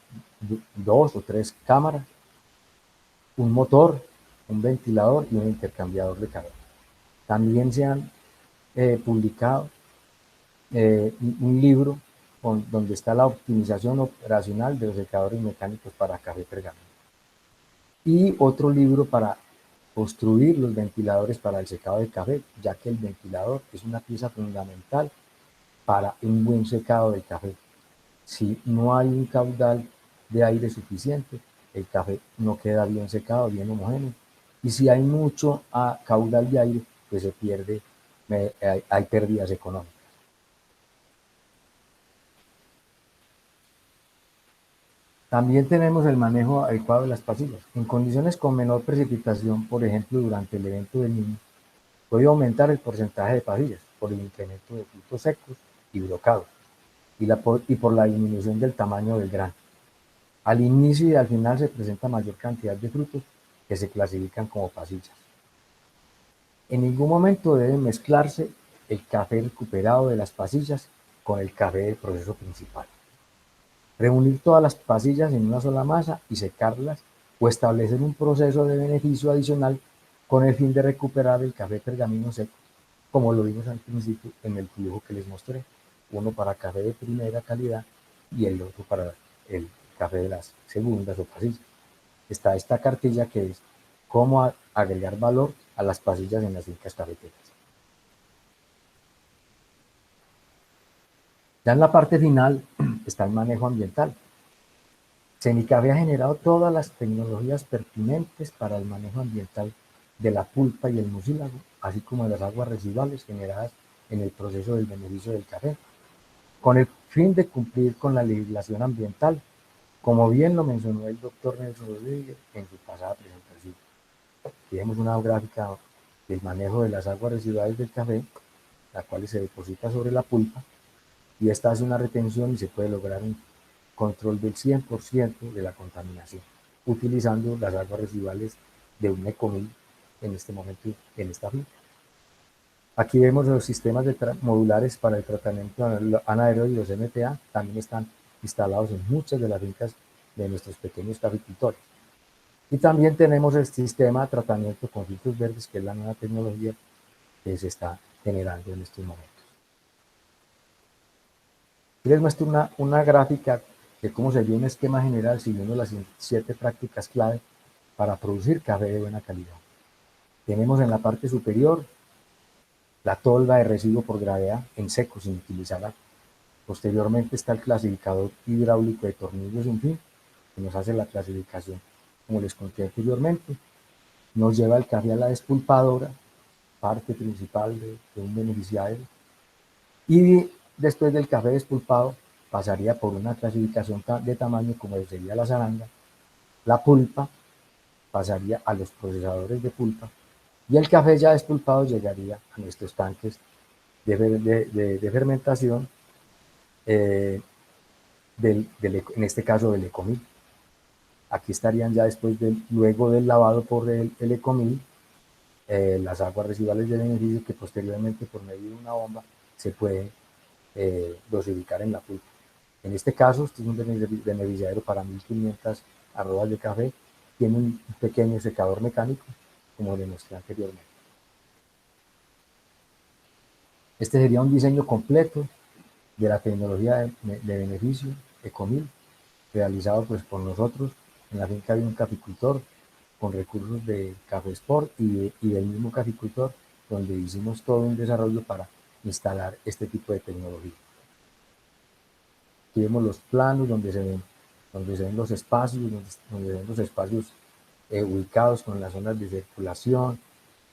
2 o 3 cámaras, un motor, un ventilador y un intercambiador de calor. También se han publicado un libro donde está la optimización operacional de los secadores mecánicos para café pergamino. Y otro libro para construir los ventiladores para el secado de café, ya que el ventilador es una pieza fundamental para un buen secado del café. Si no hay un caudal de aire suficiente, el café no queda bien secado, bien homogéneo. Y si hay mucho caudal de aire, pues se pierde, hay pérdidas económicas. También tenemos el manejo adecuado de las pasillas. En condiciones con menor precipitación, por ejemplo, durante el evento del Niño, puede aumentar el porcentaje de pasillas por el incremento de frutos secos y brocados y por la disminución del tamaño del grano. Al inicio y al final se presenta mayor cantidad de frutos que se clasifican como pasillas. En ningún momento debe mezclarse el café recuperado de las pasillas con el café del proceso principal. Reunir todas las pasillas en una sola masa y secarlas o establecer un proceso de beneficio adicional con el fin de recuperar el café pergamino seco, como lo vimos al principio en el flujo que les mostré, uno para café de primera calidad y el otro para el café de las segundas o pasillas. Está esta cartilla que es cómo agregar valor a las pasillas en las fincas cafeteras. Ya en la parte final está el manejo ambiental. Cenicafe ha generado todas las tecnologías pertinentes para el manejo ambiental de la pulpa y el mucílago, así como de las aguas residuales generadas en el proceso del beneficio del café, con el fin de cumplir con la legislación ambiental, como bien lo mencionó el doctor Nelson Rodríguez en su pasada presentación. Aquí vemos una gráfica del manejo de las aguas residuales del café, la cual se deposita sobre la pulpa, y esta hace una retención y se puede lograr un control del 100% de la contaminación, utilizando las aguas residuales de un ecomil en este momento en esta finca. Aquí vemos los sistemas modulares para el tratamiento anaerobio y los MPA, también están instalados en muchas de las fincas de nuestros pequeños caficultores. Y también tenemos el sistema de tratamiento con filtros verdes, que es la nueva tecnología que se está generando en estos momentos. Y les muestro una gráfica de cómo sería un esquema general siguiendo las 7 prácticas clave para producir café de buena calidad. Tenemos en la parte superior la tolva de residuo por gravedad en seco sin utilizar agua. Posteriormente está el clasificador hidráulico de tornillos sin fin, que nos hace la clasificación, como les conté anteriormente. Nos lleva el café a la despulpadora, parte principal de un beneficiario, y después del café despulpado pasaría por una clasificación de tamaño como sería la zaranga, la pulpa pasaría a los procesadores de pulpa y el café ya despulpado llegaría a nuestros tanques de fermentación, en este caso del ecomil. Aquí estarían ya luego del lavado por el ecomil, las aguas residuales de beneficio que posteriormente por medio de una bomba se puede dosificar en la pulpa. En este caso, este es un beneficiario para 1500 arrobas de café, tiene un pequeño secador mecánico, como le mostré anteriormente. Este sería un diseño completo de la tecnología de beneficio Ecomil, realizado pues por nosotros en la finca de un caficultor con recursos de Café Sport y del mismo caficultor, donde hicimos todo un desarrollo para instalar este tipo de tecnología. Aquí vemos los planos donde se ven los espacios, donde se ven los espacios ubicados con las zonas de circulación,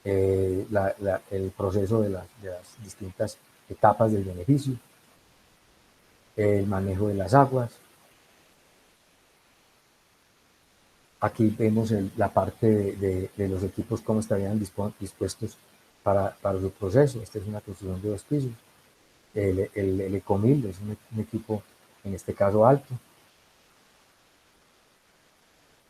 el proceso de las distintas etapas del beneficio, el manejo de las aguas. Aquí vemos la parte de los equipos, cómo estarían dispuestos para su proceso. Esta es una construcción de 2 pisos. El Ecomil es un equipo, en este caso, alto.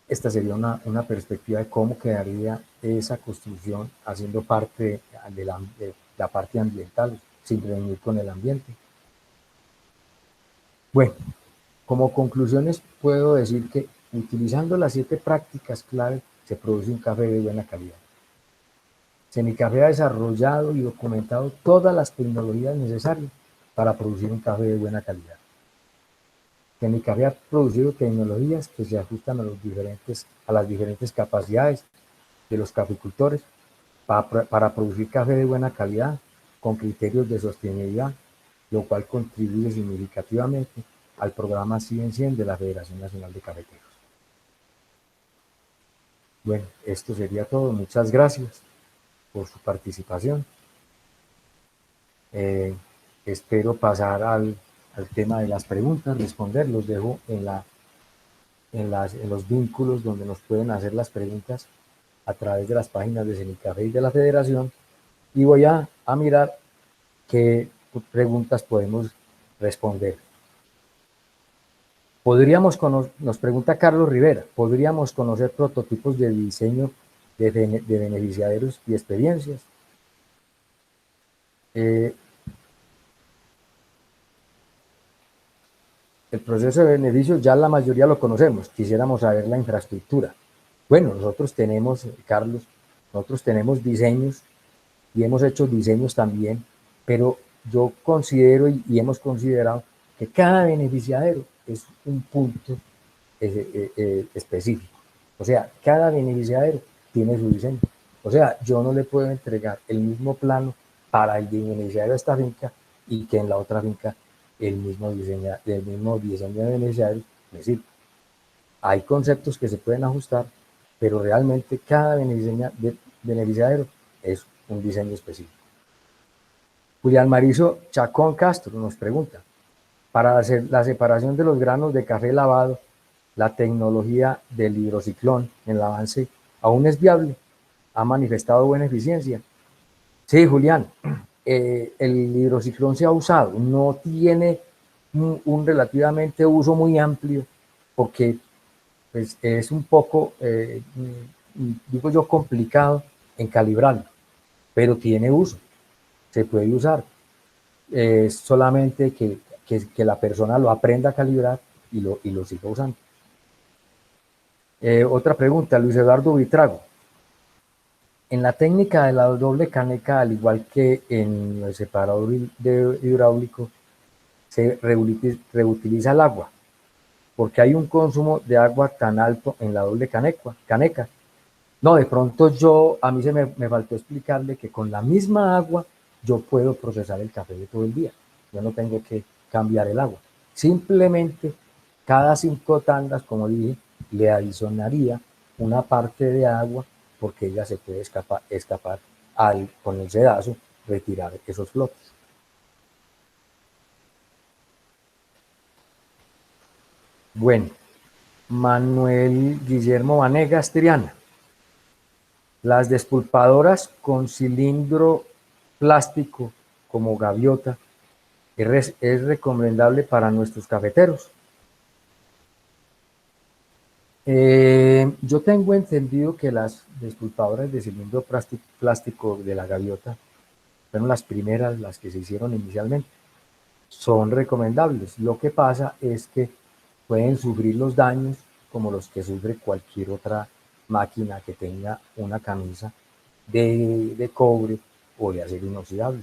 Esta sería una perspectiva de cómo quedaría esa construcción haciendo parte de la parte ambiental, sin reunir con el ambiente. Bueno, como conclusiones puedo decir que utilizando las 7 prácticas clave se produce un café de buena calidad. Cenicafe ha desarrollado y documentado todas las tecnologías necesarias para producir un café de buena calidad. Cenicafe ha producido tecnologías que se ajustan a las diferentes capacidades de los caficultores para producir café de buena calidad con criterios de sostenibilidad, lo cual contribuye significativamente al programa 100-100 de la Federación Nacional de Cafeteros. Bueno, esto sería todo. Muchas gracias por su participación. Espero pasar al tema de las preguntas, responder. Los dejo en los vínculos donde nos pueden hacer las preguntas a través de las páginas de Cenicafe y de la Federación, y voy a mirar qué preguntas podemos responder. Nos pregunta Carlos Rivera, ¿podríamos conocer prototipos de diseño de beneficiarios y experiencias? El proceso de beneficio ya la mayoría lo conocemos, quisiéramos saber la infraestructura. Bueno, nosotros tenemos, Carlos, nosotros tenemos diseños y hemos hecho diseños también, pero yo considero y hemos considerado que cada beneficiario es un punto específico. O sea, cada beneficiario tiene su diseño. O sea, yo no le puedo entregar el mismo plano para el beneficiario de esta finca y que en la otra finca el mismo diseño de beneficiario me sirve. Hay conceptos que se pueden ajustar, pero realmente cada beneficiario es un diseño específico. Julián Marizo Chacón Castro nos pregunta, para hacer la separación de los granos de café lavado, la tecnología del hidrociclón en el avance aún es viable, ha manifestado buena eficiencia. Sí, Julián, el hidrociclón se ha usado, no tiene un relativamente uso muy amplio, porque pues, es un poco, digo yo, complicado en calibrarlo, pero tiene uso, se puede usar. Es solamente que la persona lo aprenda a calibrar y lo siga usando. Otra pregunta, Luis Eduardo Vitrago. En la técnica de la doble caneca, al igual que en el separador hidráulico, se reutiliza el agua, porque hay un consumo de agua tan alto en la doble caneca. No, de pronto a mí me faltó explicarle que con la misma agua yo puedo procesar el café de todo el día. Yo no tengo que cambiar el agua. Simplemente cada 5 tandas, como dije, le adicionaría una parte de agua porque ella se puede escapar con el sedazo, retirar esos flotes. Bueno, Manuel Guillermo Vanegas Triana. Las despulpadoras con cilindro plástico como gaviota es recomendable para nuestros cafeteros. Yo tengo entendido que las despulpadoras de cilindro plástico de la gaviota fueron las primeras, las que se hicieron inicialmente. Son recomendables. Lo que pasa es que pueden sufrir los daños como los que sufre cualquier otra máquina que tenga una camisa de cobre o de acero inoxidable.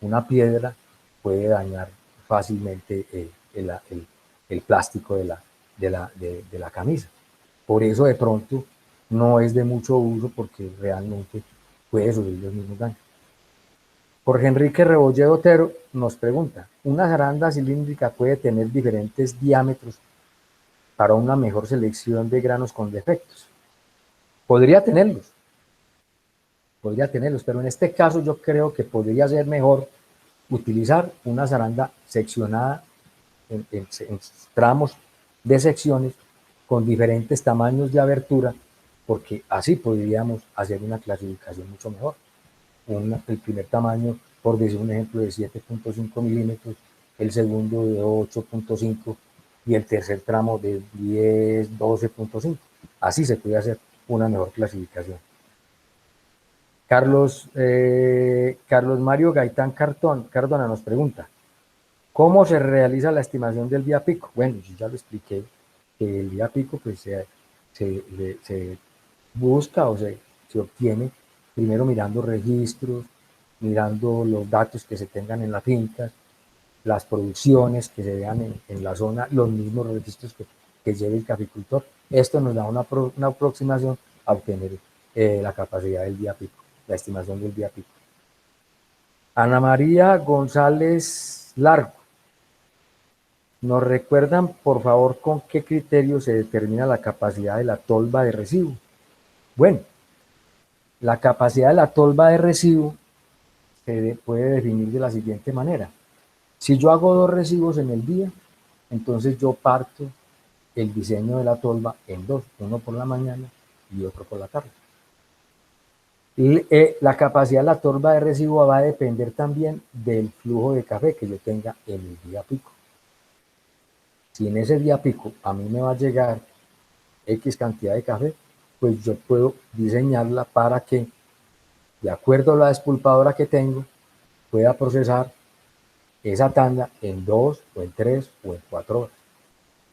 Una piedra puede dañar fácilmente el plástico de la camisa. Por eso de pronto no es de mucho uso porque realmente puede sufrir los mismos daños. Jorge Enrique Rebolledo Otero nos pregunta, ¿una zaranda cilíndrica puede tener diferentes diámetros para una mejor selección de granos con defectos? Podría tenerlos, pero en este caso yo creo que podría ser mejor utilizar una zaranda seccionada en tramos de secciones con diferentes tamaños de abertura, porque así podríamos hacer una clasificación mucho mejor. El primer tamaño, por decir un ejemplo, de 7.5 milímetros, el segundo de 8.5 y el tercer tramo de 10, 12.5. Así se puede hacer una mejor clasificación. Carlos Mario Gaitán Cardona nos pregunta, ¿cómo se realiza la estimación del día pico? Bueno, yo ya lo expliqué, que el día pico pues, se busca o se obtiene primero mirando registros, mirando los datos que se tengan en las fincas, las producciones que se vean en la zona, los mismos registros que lleve el caficultor. Esto nos da una aproximación a obtener la capacidad del día pico, la estimación del día pico. Ana María González Largo. ¿Nos recuerdan, por favor, con qué criterio se determina la capacidad de la tolva de residuo? Bueno, la capacidad de la tolva de residuo se puede definir de la siguiente manera. Si yo hago 2 residuos en el día, entonces yo parto el diseño de la tolva en 2, uno por la mañana y otro por la tarde. La capacidad de la tolva de residuo va a depender también del flujo de café que yo tenga en el día pico. Si en ese día pico a mí me va a llegar X cantidad de café, pues yo puedo diseñarla para que, de acuerdo a la despulpadora que tengo, pueda procesar esa tanda en 2 o en 3 o en 4 horas.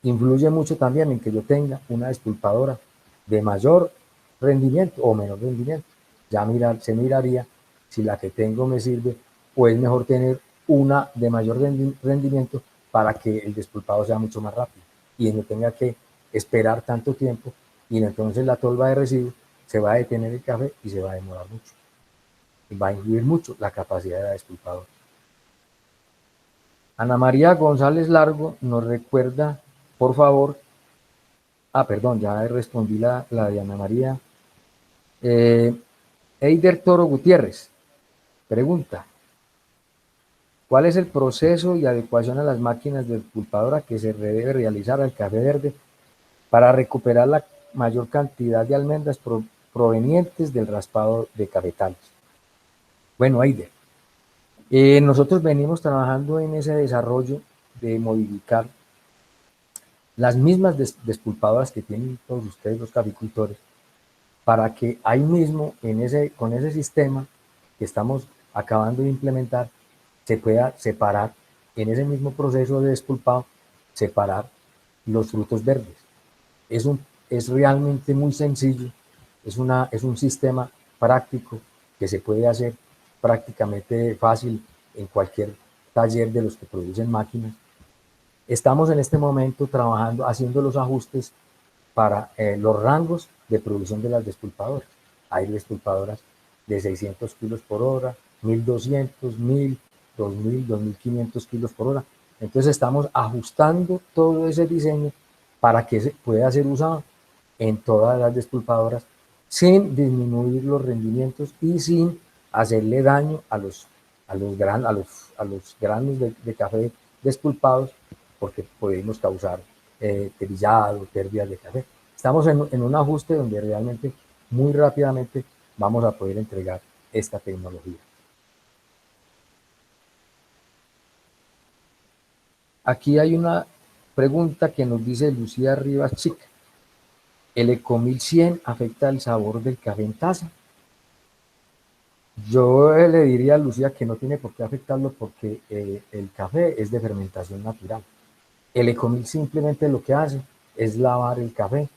Influye mucho también en que yo tenga una despulpadora de mayor rendimiento o menor rendimiento. Ya se miraría si la que tengo me sirve o es mejor tener una de mayor rendimiento para que el despulpado sea mucho más rápido y no tenga que esperar tanto tiempo y entonces la tolva de residuos se va a detener el café y se va a demorar mucho. Y va a influir mucho la capacidad de la despulpadora. Ana María González Largo nos recuerda, por favor, Perdón, ya respondí la de Ana María. Eider Toro Gutiérrez pregunta, ¿cuál es el proceso y adecuación a las máquinas despulpadoras que se debe realizar al café verde para recuperar la mayor cantidad de almendras provenientes del raspado de cafetales? Bueno, Eider, nosotros venimos trabajando en ese desarrollo de modificar las mismas despulpadoras que tienen todos ustedes los caficultores, para que ahí mismo, con ese sistema que estamos acabando de implementar, se pueda separar, en ese mismo proceso de despulpado, separar los frutos verdes. Es realmente muy sencillo, es un sistema práctico que se puede hacer prácticamente fácil en cualquier taller de los que producen máquinas. Estamos en este momento trabajando, haciendo los ajustes para los rangos de producción de las despulpadoras. Hay despulpadoras de 600 kilos por hora, 1200, 1000, 2000, 2500 kilos por hora. Entonces estamos ajustando todo ese diseño para que se pueda ser usado en todas las despulpadoras sin disminuir los rendimientos y sin hacerle daño a los granos de café despulpados, porque podemos causar trillado, pérdidas de café. Estamos en un ajuste donde realmente muy rápidamente vamos a poder entregar esta tecnología. Aquí hay una pregunta que nos dice Lucía Rivas Chica. ¿El Ecomil 100 afecta el sabor del café en taza? Yo le diría a Lucía que no tiene por qué afectarlo, porque el café es de fermentación natural. El Ecomil simplemente lo que hace es lavar el café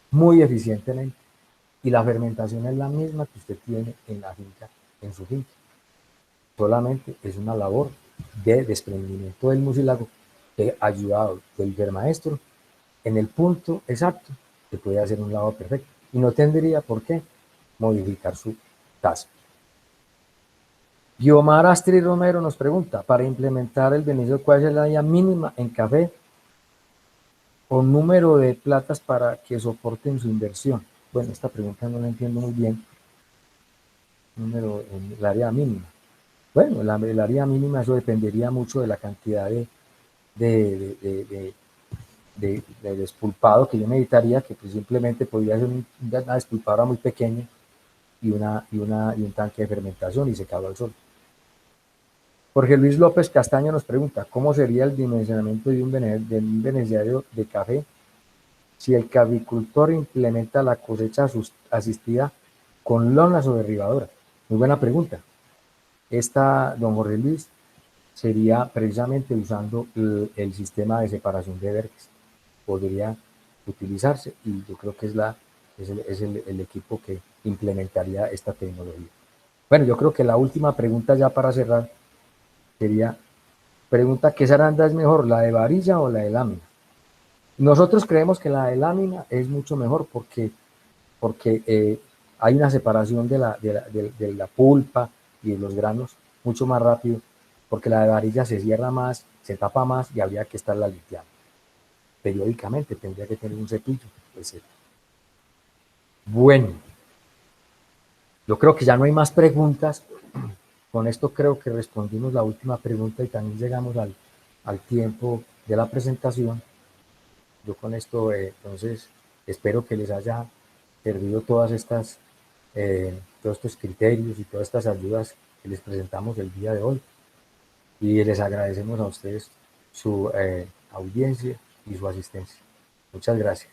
muy eficientemente, y la fermentación es la misma que usted tiene en la finca, en su finca. Solamente es una labor de desprendimiento del mucílago, que ayudado del maestro en el punto exacto, se puede hacer un lavado perfecto y no tendría por qué modificar su taza. Guiomar Astrid Romero nos pregunta, para implementar el beneficio, ¿cuál es la área mínima en café o número de platas para que soporten su inversión? Bueno, esta pregunta no la entiendo muy bien. Número en el área mínima. Bueno, el área mínima, eso dependería mucho de la cantidad de despulpado que yo necesitaría, que pues simplemente podría ser una despulpadora muy pequeña y un tanque de fermentación y secado al sol. Jorge Luis López Castaño nos pregunta, ¿cómo sería el dimensionamiento de un beneficiario de café si el caficultor implementa la cosecha asistida con lonas o derribadoras? Muy buena pregunta. Don Jorge Luis, sería precisamente usando el sistema de separación de verdes. Podría utilizarse, y yo creo que es el equipo que implementaría esta tecnología. Bueno, yo creo que la última pregunta ya para cerrar sería, pregunta, ¿qué zaranda es mejor, la de varilla o la de lámina? Nosotros creemos que la de lámina es mucho mejor porque hay una separación de la pulpa y de los granos mucho más rápido, porque la de varilla se cierra más, se tapa más y habría que estarla limpiando periódicamente, tendría que tener un cepillo, etc. Bueno, yo creo que ya no hay más preguntas. Con esto creo que respondimos la última pregunta y también llegamos al tiempo de la presentación. Yo con esto, entonces, espero que les haya servido todos estos criterios y todas estas ayudas que les presentamos el día de hoy. Y les agradecemos a ustedes su audiencia y su asistencia. Muchas gracias.